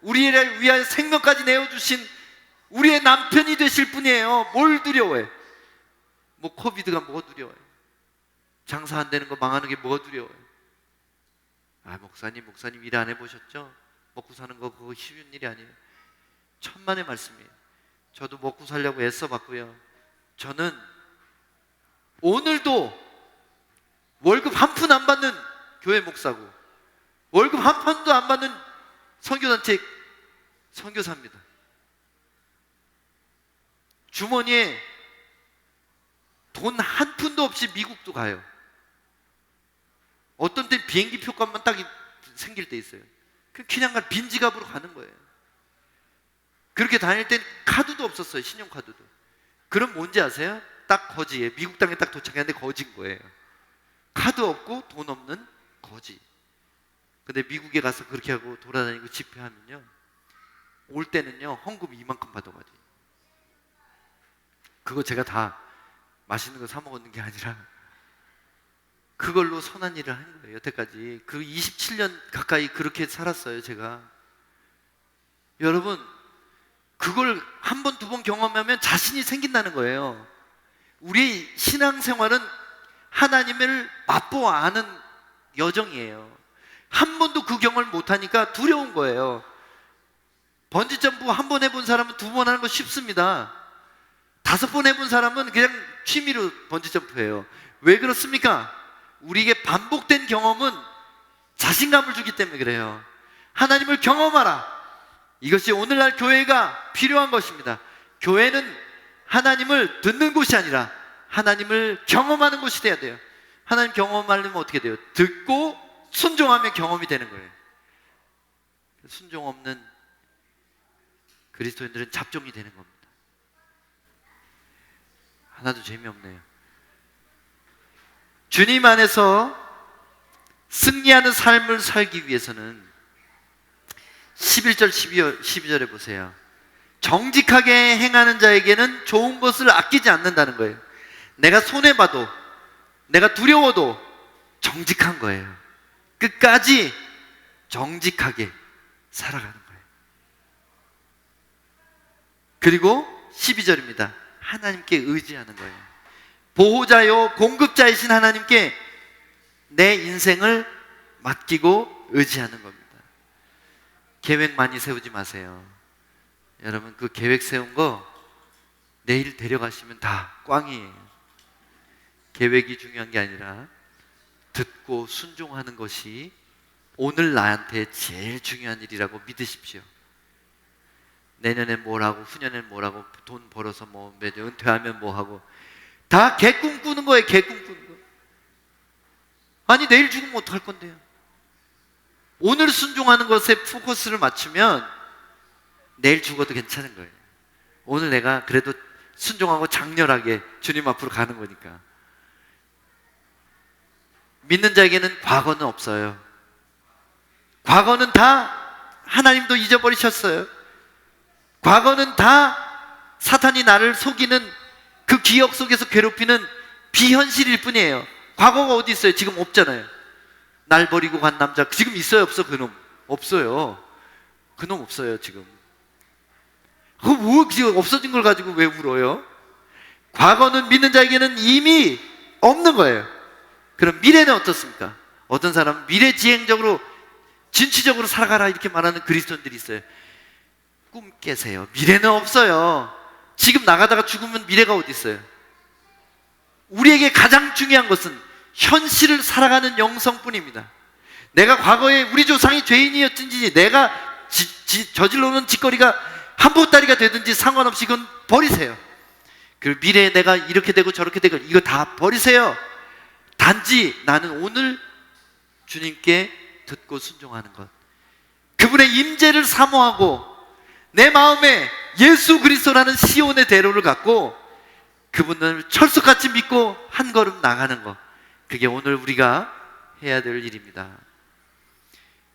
우리를 위하여 생명까지 내어주신 우리의 남편이 되실 분이에요. 뭘 두려워해? 뭐 코비드가 뭐가 두려워해? 장사 안 되는 거 망하는 게 뭐가 두려워해? 아 목사님 일 안 해보셨죠? 먹고 사는 거 그거 쉬운 일이 아니에요. 천만의 말씀이에요. 저도 먹고 살려고 애써봤고요. 저는 오늘도 월급 한 푼 안 받는 교회 목사고 월급 한 푼도 안 받는 선교단체 선교사입니다. 주머니에 돈 한 푼도 없이 미국도 가요. 어떤 때 비행기 표값만 딱 생길 때 있어요. 그냥 빈 지갑으로 가는 거예요. 그렇게 다닐 땐 카드도 없었어요. 신용카드도. 그럼 뭔지 아세요? 딱 거지예요. 미국 땅에 딱 도착했는데 거지인 거예요. 카드 없고 돈 없는 거지. 근데 미국에 가서 그렇게 하고 돌아다니고 집회하면요 올 때는요 헌금 이만큼 받아가지. 그거 제가 다 맛있는 거 사 먹었는 게 아니라 그걸로 선한 일을 한 거예요. 여태까지 그 27년 가까이 그렇게 살았어요. 제가. 여러분 그걸 한 번, 두 번 경험하면 자신이 생긴다는 거예요. 우리 신앙생활은 하나님을 맛보아 아는 여정이에요. 한 번도 그 경험을 못하니까 두려운 거예요. 번지점프 한 번 해본 사람은 두 번 하는 거 쉽습니다. 5번 해본 사람은 그냥 취미로 번지점프해요. 왜 그렇습니까? 우리에게 반복된 경험은 자신감을 주기 때문에 그래요. 하나님을 경험하라. 이것이 오늘날 교회가 필요한 것입니다. 교회는 하나님을 듣는 곳이 아니라 하나님을 경험하는 곳이 돼야 돼요. 하나님 경험하려면 어떻게 돼요? 듣고 순종하면 경험이 되는 거예요. 순종 없는 그리스도인들은 잡종이 되는 겁니다. 하나도 재미없네요. 주님 안에서 승리하는 삶을 살기 위해서는 11절 12절에 보세요. 정직하게 행하는 자에게는 좋은 것을 아끼지 않는다는 거예요. 내가 손해봐도 내가 두려워도 정직한 거예요. 끝까지 정직하게 살아가는 거예요. 그리고 12절입니다. 하나님께 의지하는 거예요. 보호자요 공급자이신 하나님께 내 인생을 맡기고 의지하는 겁니다. 계획 많이 세우지 마세요. 여러분 그 계획 세운 거 내일 데려가시면 다 꽝이에요. 계획이 중요한 게 아니라 듣고 순종하는 것이 오늘 나한테 제일 중요한 일이라고 믿으십시오. 내년에 뭘 하고 후년에 뭘 하고 돈 벌어서 뭐 매년 은퇴하면 뭐 하고 다 개꿈 꾸는 거예요. 개꿈 꾸는 거. 아니 내일 죽으면 어떡할 건데요? 오늘 순종하는 것에 포커스를 맞추면 내일 죽어도 괜찮은 거예요. 오늘 내가 그래도 순종하고 장렬하게 주님 앞으로 가는 거니까. 믿는 자에게는 과거는 없어요. 과거는 다 하나님도 잊어버리셨어요. 과거는 다 사탄이 나를 속이는 그 기억 속에서 괴롭히는 비현실일 뿐이에요. 과거가 어디 있어요? 지금 없잖아요. 날 버리고 간 남자 지금 있어요? 없어? 그놈 없어요. 그놈 없어요 지금. 뭐 지금 없어진 걸 가지고 왜 울어요? 과거는 믿는 자에게는 이미 없는 거예요. 그럼 미래는 어떻습니까? 어떤 사람은 미래지향적으로 진취적으로 살아가라 이렇게 말하는 그리스도인들이 있어요. 꿈 깨세요. 미래는 없어요. 지금 나가다가 죽으면 미래가 어디 있어요? 우리에게 가장 중요한 것은 현실을 살아가는 영성뿐입니다. 내가 과거에 우리 조상이 죄인이었든지 내가 저질러놓은 짓거리가 한보따리가 되든지 상관없이 그건 버리세요. 그리고 미래에 내가 이렇게 되고 저렇게 되고 이거 다 버리세요. 단지 나는 오늘 주님께 듣고 순종하는 것, 그분의 임재를 사모하고 내 마음에 예수 그리스도라는 시온의 대로를 갖고 그분을 철석같이 믿고 한 걸음 나가는 것, 그게 오늘 우리가 해야 될 일입니다.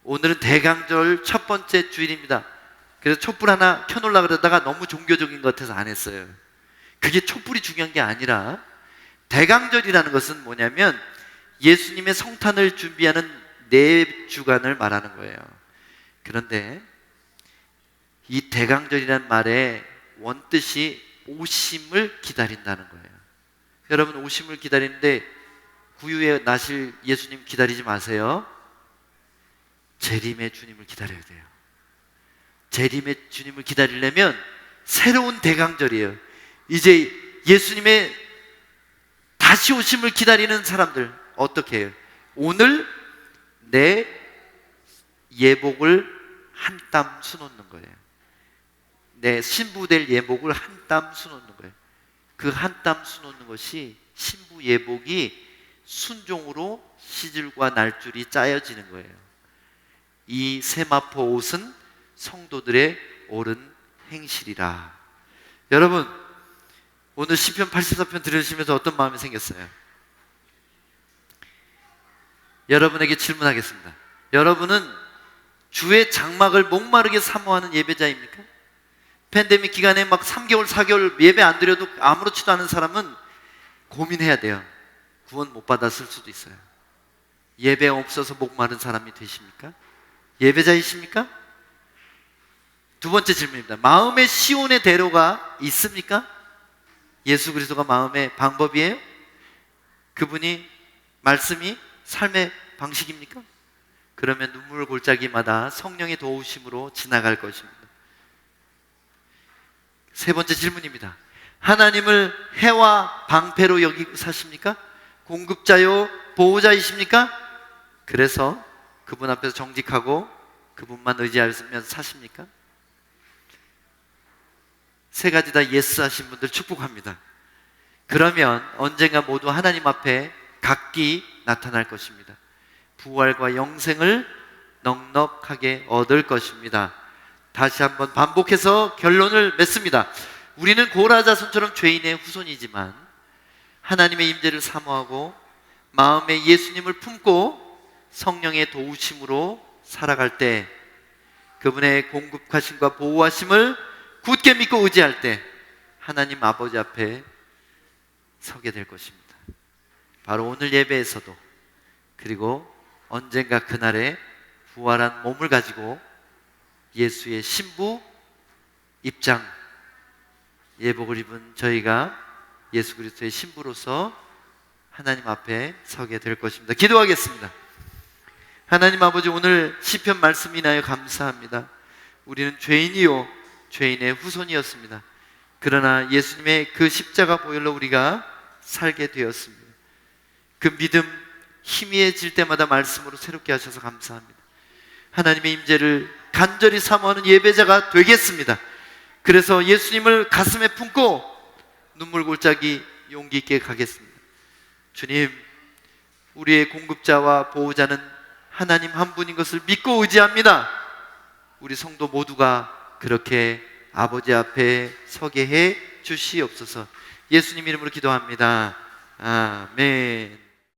오늘은 대강절 첫 번째 주일입니다. 그래서 촛불 하나 켜놓으려고 그러다가 너무 종교적인 것 같아서 안 했어요. 그게 촛불이 중요한 게 아니라 대강절이라는 것은 뭐냐면 예수님의 성탄을 준비하는 4주간을 말하는 거예요. 그런데 이 대강절이라는 말의 원뜻이 오심을 기다린다는 거예요. 여러분, 오심을 기다리는데 구유에 나실 예수님 기다리지 마세요. 재림의 주님을 기다려야 돼요. 재림의 주님을 기다리려면 새로운 대강절이에요. 이제 예수님의 다시 오심을 기다리는 사람들 어떻게 해요? 오늘 내 예복을 한 땀 수놓는 거예요. 내 신부될 예복을 한 땀 수놓는 거예요. 그 한 땀 수놓는 것이 신부 예복이 순종으로 시줄과 날줄이 짜여지는 거예요. 이 세마포 옷은 성도들의 옳은 행실이라. 여러분, 오늘 시편 84편 들으시면서 어떤 마음이 생겼어요? 여러분에게 질문하겠습니다. 여러분은 주의 장막을 목마르게 사모하는 예배자입니까? 팬데믹 기간에 막 3개월, 4개월 예배 안 드려도 아무렇지도 않은 사람은 고민해야 돼요. 구원 못 받았을 수도 있어요. 예배 없어서 목마른 사람이 되십니까? 예배자이십니까? 두 번째 질문입니다. 마음의 시온의 대로가 있습니까? 예수 그리스도가 마음의 방법이에요? 그분이 말씀이 삶의 방식입니까? 그러면 눈물 골짜기마다 성령의 도우심으로 지나갈 것입니다. 세 번째 질문입니다. 하나님을 해와 방패로 여기고 사십니까? 공급자요 보호자이십니까? 그래서 그분 앞에서 정직하고 그분만 의지하면서 사십니까? 세 가지 다 예스 하신 분들 축복합니다. 그러면 언젠가 모두 하나님 앞에 각기 나타날 것입니다. 부활과 영생을 넉넉하게 얻을 것입니다. 다시 한번 반복해서 결론을 맺습니다. 우리는 고라자손처럼 죄인의 후손이지만 하나님의 임재를 사모하고 마음에 예수님을 품고 성령의 도우심으로 살아갈 때, 그분의 공급하심과 보호하심을 굳게 믿고 의지할 때 하나님 아버지 앞에 서게 될 것입니다. 바로 오늘 예배에서도, 그리고 언젠가 그날에 부활한 몸을 가지고 예수의 신부 입장 예복을 입은 저희가 예수 그리스도의 신부로서 하나님 앞에 서게 될 것입니다. 기도하겠습니다. 하나님 아버지, 오늘 시편 말씀 인하여 감사합니다. 우리는 죄인이요 죄인의 후손이었습니다. 그러나 예수님의 그 십자가 보혈로 우리가 살게 되었습니다. 그 믿음 희미해질 때마다 말씀으로 새롭게 하셔서 감사합니다. 하나님의 임재를 간절히 사모하는 예배자가 되겠습니다. 그래서 예수님을 가슴에 품고 눈물 골짜기 용기 있게 가겠습니다. 주님, 우리의 공급자와 보호자는 하나님 한 분인 것을 믿고 의지합니다. 우리 성도 모두가 그렇게 아버지 앞에 서게 해 주시옵소서. 예수님 이름으로 기도합니다. 아멘.